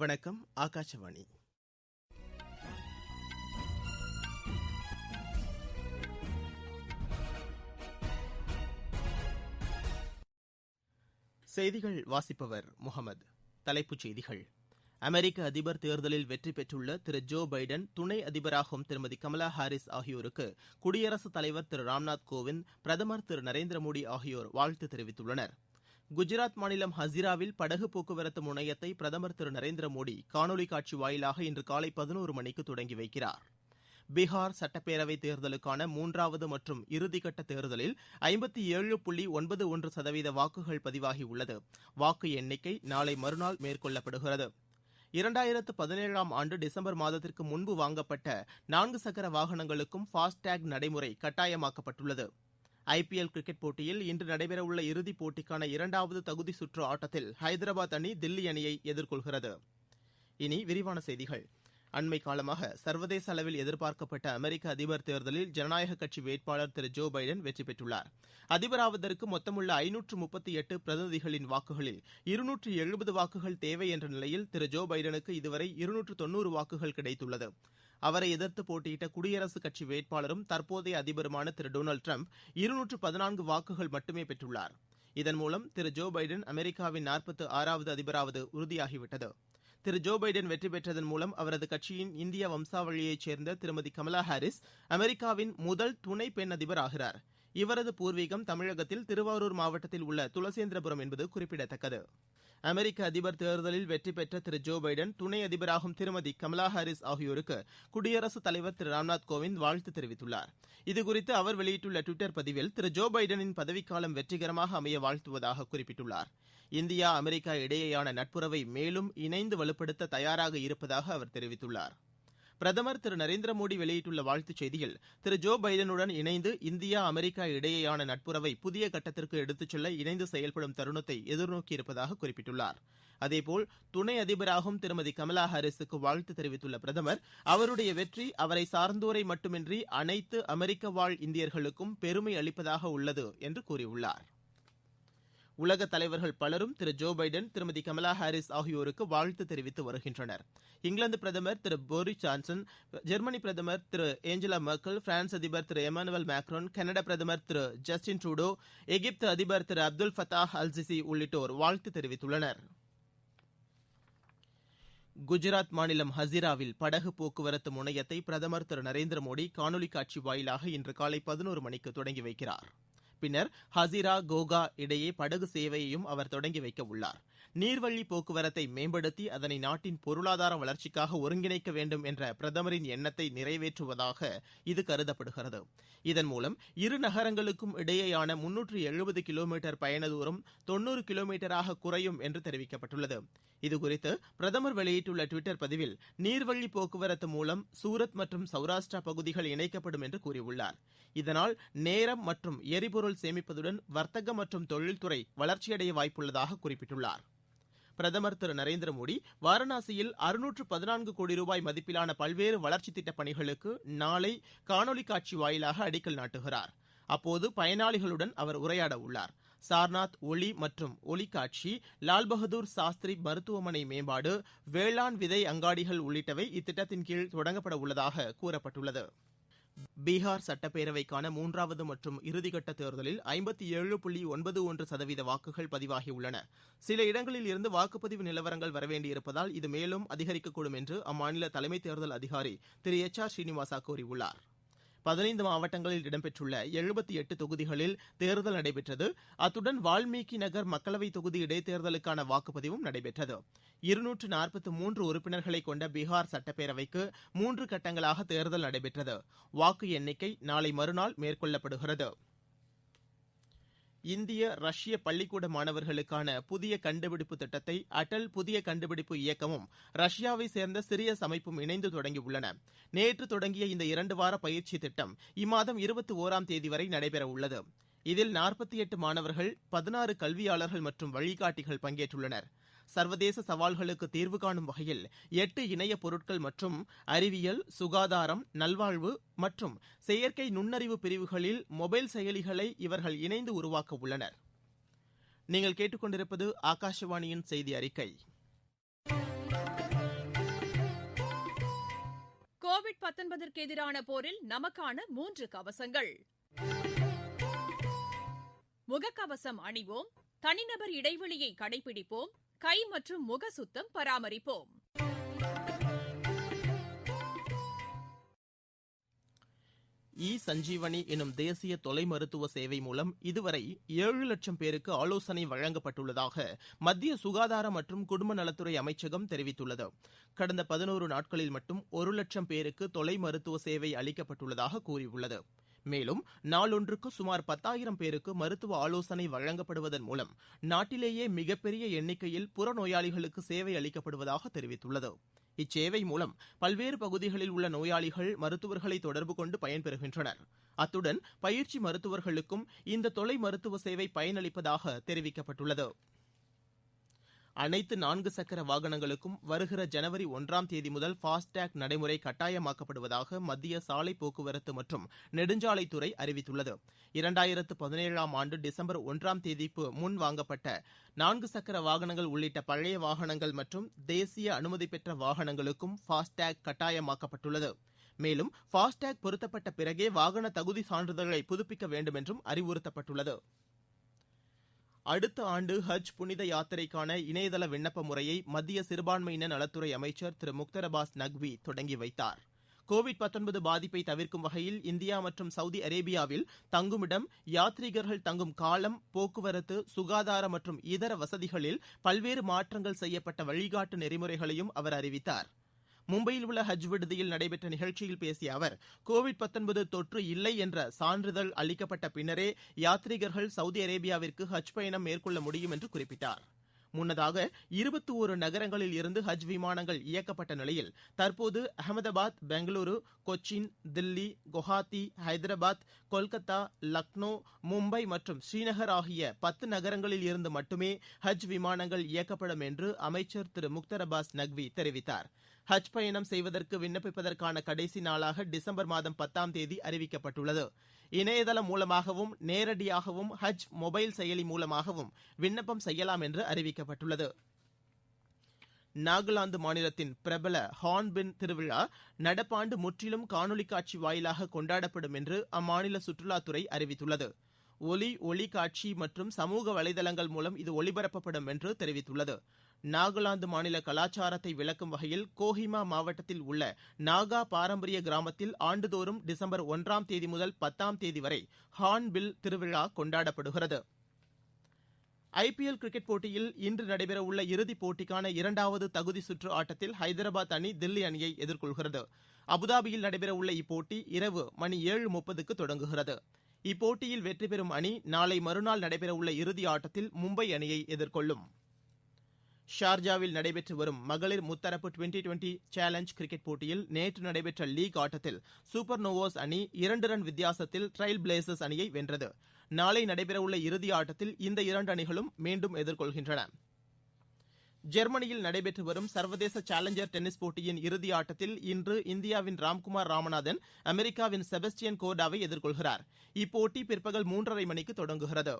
வணக்கம். ஆகாஷவாணி. செய்திகள் வாசிப்பவர் முகமது. தலைப்புச் செய்திகள். அமெரிக்க அதிபர் தேர்தலில் வெற்றி பெற்றுள்ள திரு ஜோ பைடன், துணை அதிபராகும் திருமதி கமலா ஹாரிஸ் ஆகியோருக்கு குடியரசுத் தலைவர் திரு ராம்நாத் கோவிந்த், பிரதமர் திரு நரேந்திர மோடி ஆகியோர் வாழ்த்து தெரிவித்துள்ளனர். குஜராத் மாநிலம் ஹசிராவில் படகு போக்குவரத்து முனையத்தை பிரதமர் திரு நரேந்திர மோடி காணொலி காட்சி வாயிலாக இன்று காலை 11 மணிக்கு தொடங்கி வைக்கிறார். பீகார் சட்டப்பேரவைத் தேர்தலுக்கான மூன்றாவது மற்றும் இறுதிக்கட்ட தேர்தலில் 57.91% வாக்குகள் பதிவாகியுள்ளது. வாக்கு எண்ணிக்கை நாளை மறுநாள் மேற்கொள்ளப்படுகிறது. 2017ஆம் ஆண்டு டிசம்பர் மாதத்திற்கு முன்பு வாங்கப்பட்ட 4 சக்கர வாகனங்களுக்கும் ஃபாஸ்டேக் நடைமுறை கட்டாயமாக்கப்பட்டுள்ளது. ஐபிஎல் கிரிக்கெட் போட்டியில் இன்று நடைபெறவுள்ள இறுதிப் போட்டிக்கான 2வது தகுதி சுற்று ஆட்டத்தில் ஹைதராபாத் அணி தில்லி அணியை எதிர்கொள்கிறது. இனி விரிவான செய்திகள். அண்மை காலமாக சர்வதேச அளவில் எதிர்பார்க்கப்பட்ட அமெரிக்க அதிபர் தேர்தலில் ஜனநாயக கட்சி வேட்பாளர் திரு ஜோ பைடன் வெற்றி பெற்றுள்ளார். அதிபராவதற்கு மொத்தமுள்ள 538 பிரதிநிதிகளின் வாக்குகளில் 270 வாக்குகள் தேவை என்ற நிலையில் திரு ஜோ பைடனுக்கு இதுவரை 290 வாக்குகள் கிடைத்துள்ளது. அவரை எதிர்த்து போட்டியிட்ட குடியரசுக் கட்சி வேட்பாளரும் தற்போதைய அதிபருமான திரு டொனால்டு டிரம்ப் 214 வாக்குகள் மட்டுமே பெற்றுள்ளார். இதன் மூலம் திரு ஜோ பைடன் அமெரிக்காவின் 46வது அதிபராவது உறுதியாகிவிட்டது. திரு ஜோ பைடன் வெற்றி பெற்றதன் மூலம் அவரது கட்சியின் இந்திய வம்சாவழியைச் சேர்ந்த திருமதி கமலா ஹாரிஸ் அமெரிக்காவின் முதல் துணை பெண் அதிபர் ஆகிறார். இவரது பூர்வீகம் தமிழகத்தில் திருவாரூர் மாவட்டத்தில் உள்ள துளசேந்திரபுரம் என்பது குறிப்பிடத்தக்கது. அமெரிக்க அதிபர் தேர்தலில் வெற்றி பெற்ற திரு ஜோ பைடன், துணை அதிபராகும் திருமதி கமலா ஹாரிஸ் ஆகியோருக்கு குடியரசுத் தலைவர் திரு ராம்நாத் கோவிந்த் வாழ்த்து தெரிவித்துள்ளார். இதுகுறித்து அவர் வெளியிட்டுள்ள டுவிட்டர் பதிவில் திரு ஜோ பைடனின் பதவிக்காலம் வெற்றிகரமாக அமைய வாழ்த்துவதாக குறிப்பிட்டுள்ளார். இந்தியா அமெரிக்கா இடையேயான நட்புறவை மேலும் இணைந்து வலுப்படுத்த தயாராக இருப்பதாக அவர் தெரிவித்துள்ளார். பிரதமர் திரு நரேந்திர மோடி வெளியிட்டுள்ள வாழ்த்துச் செய்தியில் திரு ஜோ பைடனுடன் இணைந்து இந்தியா அமெரிக்கா இடையேயான நட்புறவை புதிய கட்டத்திற்கு எடுத்துச் செல்ல இணைந்து செயல்படும் தருணத்தை எதிர்நோக்கியிருப்பதாக குறிப்பிட்டுள்ளார். அதேபோல் துணை அதிபராகும் திருமதி கமலா ஹாரிஸுக்கு வாழ்த்து தெரிவித்துள்ள பிரதமர், அவருடைய வெற்றி அவரை சார்ந்தோரை மட்டுமின்றி அனைத்து அமெரிக்க வாழ் இந்தியர்களுக்கும் பெருமை அளிப்பதாக உள்ளது என்று கூறியுள்ளார். உலக தலைவர்கள் பலரும் திரு ஜோ பைடன், திருமதி கமலா ஹாரிஸ் ஆகியோருக்கு வாழ்த்து தெரிவித்து வருகின்றனர். இங்கிலாந்து பிரதமர் திரு போரிஸ் ஜான்சன், ஜெர்மனி பிரதமர் திரு ஏஞ்சலா மெர்க்கல், பிரான்ஸ் அதிபர் திரு எமானுவேல் மேக்ரோன், கனடா பிரதமர் திரு ஜஸ்டின் ட்ரூடோ, எகிப்து அதிபர் திரு அப்துல் ஃபத்தாஹ் அல் சிசி உள்ளிட்டோர் வாழ்த்து தெரிவித்துள்ளனர். குஜராத் மாநிலம் ஹசிராவில் படகு போக்குவரத்து முனையத்தை பிரதமர் திரு நரேந்திர மோடி காணொலி காட்சி வாயிலாக இன்று காலை 11 மணிக்கு தொடங்கி வைக்கிறார். பின்னர் ஹசிரா கோகா இடையே படகு சேவையையும் அவர் தொடங்கி வைக்க உள்ளார். நீர்வழி போக்குவரத்தை மேம்படுத்தி அதனை நாட்டின் பொருளாதார வளர்ச்சிக்காக ஒருங்கிணைக்க வேண்டும் என்ற பிரதமரின் எண்ணத்தை நிறைவேற்றுவதாக இது கருதப்படுகிறது. இதன் மூலம் இரு நகரங்களுக்கும் இடையேயான 370 கிலோமீட்டர் பயண தூரம் 90 கிலோமீட்டராக குறையும் என்று தெரிவிக்கப்பட்டுள்ளது. இதுகுறித்து பிரதமர் வெளியிட்டுள்ள டுவிட்டர் பதிவில், நீர்வழி போக்குவரத்து மூலம் சூரத் மற்றும் சௌராஷ்டிரா பகுதிகள் இணைக்கப்படும் என்று கூறியுள்ளார். இதனால் நேரம் மற்றும் எரிபொருள் சேமிப்பதுடன் வர்த்தகம் மற்றும் தொழில்துறை வளர்ச்சியடைய வாய்ப்புள்ளதாக குறிப்பிட்டுள்ளார். பிரதமர் திரு நரேந்திர மோடி வாரணாசியில் 614 கோடி ரூபாய் மதிப்பிலான பல்வேறு வளர்ச்சித் திட்டப் பணிகளுக்கு நாளை காணொலி காட்சி வாயிலாக அடிக்கல் நாட்டுகிறார். அப்போது பயனாளிகளுடன் அவர் உரையாட உள்ளார். சார்நாத் ஒளி மற்றும் ஒளிக்காட்சி, லால் பகதூர் சாஸ்திரி மருத்துவமனை மேம்பாடு, வேளாண் விதை அங்காடிகள் உள்ளிட்டவை இத்திட்டத்தின் கீழ் தொடங்கப்பட உள்ளதாக கூறப்பட்டுள்ளது. பீகார் சட்டப்பேரவைக்கான மூன்றாவது மற்றும் இறுதிக்கட்ட தேர்தலில் 57.91% வாக்குகள் பதிவாகியுள்ளன. சில இடங்களில் இருந்து வாக்குப்பதிவு நிலவரங்கள் வரவேண்டியிருப்பதால் இது மேலும் அதிகரிக்கக்கூடும் என்று அம்மாநில தலைமை தேர்தல் அதிகாரி திரு HR ஸ்ரீனிவாசா கூறியுள்ளார். 15 மாவட்டங்களில் இடம்பெற்றுள்ள 78 தொகுதிகளில் தேர்தல் நடைபெற்றது. அத்துடன் வால்மீகி நகர் மக்களவை தொகுதி இடைத்தேர்தலுக்கான வாக்குப்பதிவும் நடைபெற்றது. 243 உறுப்பினர்களை கொண்ட பீகார் சட்டப்பேரவைக்கு 3 கட்டங்களாக தேர்தல் நடைபெற்றது. வாக்கு எண்ணிக்கை நாளை மறுநாள் மேற்கொள்ளப்படுகிறது. இந்திய ரஷ்ய பள்ளிக்கூட மாணவர்களுக்கான புதிய கண்டுபிடிப்பு திட்டத்தை அடல் புதிய கண்டுபிடிப்பு இயக்கமும் ரஷ்யாவை சேர்ந்த சிரியஸ் அமைப்பும் இணைந்து தொடங்கியுள்ளன. நேற்று தொடங்கிய இந்த 2 வார பயிற்சி திட்டம் இம்மாதம் 21ஆம் தேதி வரை நடைபெறவுள்ளது. இதில் 48 மாணவர்கள், 16 கல்வியாளர்கள் மற்றும் வழிகாட்டிகள் பங்கேற்றுள்ளனர். சர்வதேச சவால்களுக்கு தீர்வு காணும் வகையில் 8 இணைய பொருட்கள் மற்றும் அறிவியல், சுகாதாரம், நல்வாழ்வு மற்றும் செயற்கை நுண்ணறிவு பிரிவுகளில் மொபைல் செயலிகளை இவர்கள் இணைந்து உருவாக்க உள்ளனர். நீங்கள் கேட்டுக்கொண்டிருப்பது ஆகாஷவாணியின் செய்தி அறிக்கை. கோவிட்-19ற்கு எதிரான போரில் நமக்கான 3 கவசங்கள். முகக்கவசம் அணிவோம், தனிநபர் இடைவெளியை கடைபிடிப்போம், கை மற்றும் முக சுத்தம் பராமரிப்போம். சஞ்சீவனி எனும் தேசிய தொலை மருத்துவ சேவை மூலம் இதுவரை 7 லட்சம் பேருக்கு ஆலோசனை வழங்கப்பட்டுள்ளதாக மத்திய சுகாதார மற்றும் குடும்ப நலத்துறை அமைச்சகம் தெரிவித்துள்ளது. கடந்த 11 நாட்களில் மட்டும் 1 லட்சம் பேருக்கு தொலை மருத்துவ சேவை அளிக்கப்பட்டுள்ளதாக கூறியுள்ளது. மேலும் நாளொன்றுக்கு சுமார் 10,000 பேருக்கு மருத்துவ ஆலோசனை வழங்கப்படுவதன் மூலம் நாட்டிலேயே மிகப்பெரிய எண்ணிக்கையில் புறநோயாளிகளுக்கு சேவை அளிக்கப்படுவதாக தெரிவித்துள்ளது. இச்சேவை மூலம் பல்வேறு பகுதிகளில் உள்ள நோயாளிகள் மருத்துவர்களை தொடர்பு கொண்டு பயன்பெறுகின்றனர். அத்துடன் பயிற்சி மருத்துவர்களுக்கும் இந்த தொலை மருத்துவ சேவை பயனளிப்பதாக தெரிவிக்கப்பட்டுள்ளது. அனைத்து 4 சக்கர வாகனங்களுக்கும் வருகிற ஜனவரி 1ஆம் தேதி முதல் ஃபாஸ்டேக் நடைமுறை கட்டாயமாக்கப்படுவதாக மத்திய சாலை போக்குவரத்து மற்றும் நெடுஞ்சாலைத்துறை அறிவித்துள்ளது. 2017ஆம் ஆண்டு டிசம்பர் 1ஆம் தேதிக்கு முன் வாங்கப்பட்ட 4 சக்கர வாகனங்கள் உள்ளிட்ட பழைய வாகனங்கள் மற்றும் தேசிய அனுமதி பெற்ற வாகனங்களுக்கும் ஃபாஸ்டேக் கட்டாயமாக்கப்பட்டுள்ளது. மேலும் ஃபாஸ்டேக் பொருத்தப்பட்ட பிறகே வாகன தகுதி சான்றிதழை புதுப்பிக்க வேண்டும் என்றும் அறிவுறுத்தப்பட்டுள்ளது. அடுத்த ஆண்டு ஹஜ் புனித யாத்திரைக்கான இணையதள விண்ணப்ப முறையை மத்திய சிறுபான்மையினர் நலத்துறை அமைச்சர் திரு முக்தார் அப்பாஸ் நக்வி தொடங்கி வைத்தார். கோவிட்-19 பாதிப்பை தவிர்க்கும் வகையில் இந்தியா மற்றும் சவுதி அரேபியாவில் தங்குமிடம், யாத்ரீகர்கள் தங்கும் காலம், போக்குவரத்து, சுகாதார மற்றும் இதர வசதிகளில் பல்வேறு மாற்றங்கள் செய்யப்பட்ட வழிகாட்டு நெறிமுறைகளையும் அவர் அறிவித்தார். மும்பையில் உள்ள ஹஜ் விடுதியில் நடைபெற்ற நிகழ்ச்சியில் பேசிய அவர், கோவிட்-19 தொற்று இல்லை என்ற சான்றிதழ் அளிக்கப்பட்ட பின்னரே யாத்ரீகர்கள் சவுதி அரேபியாவிற்கு ஹஜ் பயணம் மேற்கொள்ள முடியும் என்று குறிப்பிட்டார். முன்னதாக 21 நகரங்களில் இருந்து ஹஜ் விமானங்கள் இயக்கப்பட்ட நிலையில் தற்போது அகமதாபாத், பெங்களூரு, கொச்சின், தில்லி, குவஹாத்தி, ஹைதராபாத், கொல்கத்தா, லக்னோ, மும்பை மற்றும் ஸ்ரீநகர் ஆகிய 10 நகரங்களில் இருந்து மட்டுமே ஹஜ் விமானங்கள் இயக்கப்படும் என்று அமைச்சர் திரு முக்தார் அப்பாஸ் நக்வி தெரிவித்தார். ஹஜ் பயணம் செய்வதற்கு விண்ணப்பிப்பதற்கான கடைசி நாளாக டிசம்பர் மாதம் 10ஆம் தேதி அறிவிக்கப்பட்டுள்ளது. இணையதளம் மூலமாகவும் நேரடியாகவும் ஹஜ் மொபைல் செயலி மூலமாகவும் விண்ணப்பம் செய்யலாம் என்று அறிவிக்கப்பட்டுள்ளது. நாகாலாந்து மாநிலத்தின் பிரபல ஹார்ன்பில் திருவிழா நடப்பாண்டு முற்றிலும் காணொலி காட்சி வாயிலாக கொண்டாடப்படும் என்று அம்மாநில சுற்றுலாத்துறை அறிவித்துள்ளது. ஒளி காட்சி மற்றும் சமூக வலைதளங்கள் மூலம் இது ஒளிபரப்பப்படும் என்று தெரிவித்துள்ளது. நாகாலாந்து மாநில கலாச்சாரத்தை விளக்கும் வகையில் கோஹிமா மாவட்டத்தில் உள்ள நாகா பாரம்பரிய கிராமத்தில் ஆண்டுதோறும் டிசம்பர் 1ஆம் தேதி முதல் 10ஆம் தேதி வரை ஹார்ன்பில் திருவிழா கொண்டாடப்படுகிறது. ஐபிஎல் கிரிக்கெட் போட்டியில் இன்று நடைபெறவுள்ள இறுதிப் போட்டிக்கான 2வது தகுதி சுற்று ஆட்டத்தில் ஹைதராபாத் அணி தில்லி அணியை எதிர்கொள்கிறது. அபுதாபியில் நடைபெறவுள்ள இப்போட்டி இரவு மணி 7:30க்கு தொடங்குகிறது. இப்போட்டியில் வெற்றி பெறும் அணி நாளை மறுநாள் நடைபெறவுள்ள இறுதி ஆட்டத்தில் மும்பை அணியை எதிர்கொள்ளும். ஷார்ஜாவில் நடைபெற்று வரும் மகளிர் முத்தரப்பு டுவெண்டி சேலஞ்ச் கிரிக்கெட் போட்டியில் நேற்று நடைபெற்ற லீக் ஆட்டத்தில் சூப்பர் நோவாஸ் அணி 2 ரன் வித்தியாசத்தில் ட்ரைல் பிளேசர்ஸ் அணியை வென்றது. நாளை நடைபெறவுள்ள இறுதி ஆட்டத்தில் இந்த 2 அணிகளும் மீண்டும் எதிர்கொள்கின்றன. ஜெர்மனியில் நடைபெற்று வரும் சர்வதேச சேலஞ்சர் டென்னிஸ் போட்டியின் இறுதி ஆட்டத்தில் இன்று இந்தியாவின் ராம்குமார் ராமநாதன் அமெரிக்காவின் செபஸ்டியன் கோர்டாவை எதிர்கொள்கிறார். இப்போட்டி பிற்பகல் 3:30 மணிக்கு தொடங்குகிறது.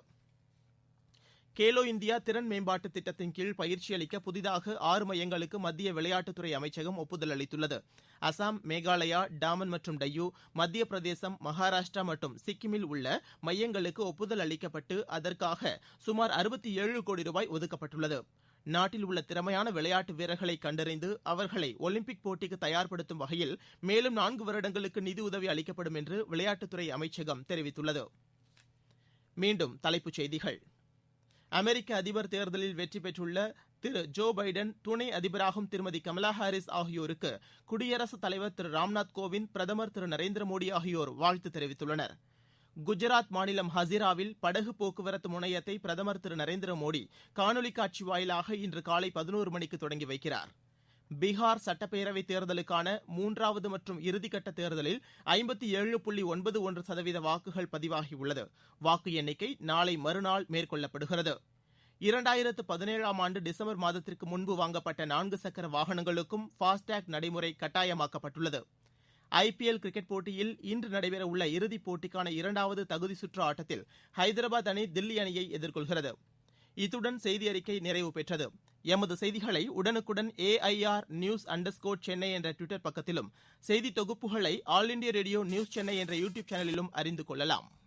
கேலோ இந்தியா திறன் மேம்பாட்டு திட்டத்தின் கீழ் பயிற்சி அளிக்க புதிதாக 6 மையங்களுக்கு மத்திய விளையாட்டுத்துறை அமைச்சகம் ஒப்புதல் அளித்துள்ளது. அசாம், மேகாலயா, டாமன் மற்றும் டையூ, மத்திய பிரதேசம், மகாராஷ்டிரா மற்றும் சிக்கிமில் உள்ள மையங்களுக்கு ஒப்புதல் அளிக்கப்பட்டு அதற்காக சுமார் 67 கோடி ரூபாய் ஒதுக்கப்பட்டுள்ளது. நாட்டில் உள்ள திறமையான விளையாட்டு வீரர்களை கண்டறிந்து அவர்களை ஒலிம்பிக் போட்டிக்கு தயார்படுத்தும் வகையில் மேலும் 4 வருடங்களுக்கு நிதியுதவி அளிக்கப்படும் என்று விளையாட்டுத்துறை அமைச்சகம் தெரிவித்துள்ளது. மீண்டும் தலைப்புச் செய்திகள். அமெரிக்க அதிபர் தேர்தலில் வெற்றி பெற்றுள்ள திரு ஜோ பைடன், துணை அதிபராகும் திருமதி கமலா ஹாரிஸ் ஆகியோருக்கு குடியரசுத் தலைவர் திரு ராம்நாத் கோவிந்த், பிரதமர் திரு நரேந்திர மோடி ஆகியோர் வாழ்த்து தெரிவித்துள்ளனர். குஜராத் மாநிலம் ஹசிராவில் படகு போக்குவரத்து முனையத்தை பிரதமர் திரு நரேந்திர மோடி காணொலி காட்சி வாயிலாக இன்று காலை 11 மணிக்கு தொடங்கி வைக்கிறார். பீகார் சட்டப்பேரவைத் தேர்தலுக்கான 3வது மற்றும் இறுதிக்கட்ட தேர்தலில் 57.91% வாக்குகள் பதிவாகியுள்ளது. வாக்கு எண்ணிக்கை நாளை மறுநாள் மேற்கொள்ளப்படுகிறது. 2017ஆம் ஆண்டு டிசம்பர் மாதத்திற்கு முன்பு வாங்கப்பட்ட 4 சக்கர வாகனங்களுக்கும் ஃபாஸ்டேக் நடைமுறை கட்டாயமாக்கப்பட்டுள்ளது. ஐபிஎல் கிரிக்கெட் போட்டியில் இன்று நடைபெறவுள்ள இறுதிப் போட்டிக்கான 2வது தகுதி சுற்று ஆட்டத்தில் ஹைதராபாத் அணி தில்லி அணியை எதிர்கொள்கிறது. இத்துடன் செய்தி அறிக்கை நிறைவு பெற்றது. எமது செய்திகளை உடனுக்குடன் AIR News_Chennai என்ற ட்விட்டர் பக்கத்திலும், செய்தி தொகுப்புகளை all India radio news Chennai என்ற யூடியூப் சேனலிலும் அறிந்து கொள்ளலாம்.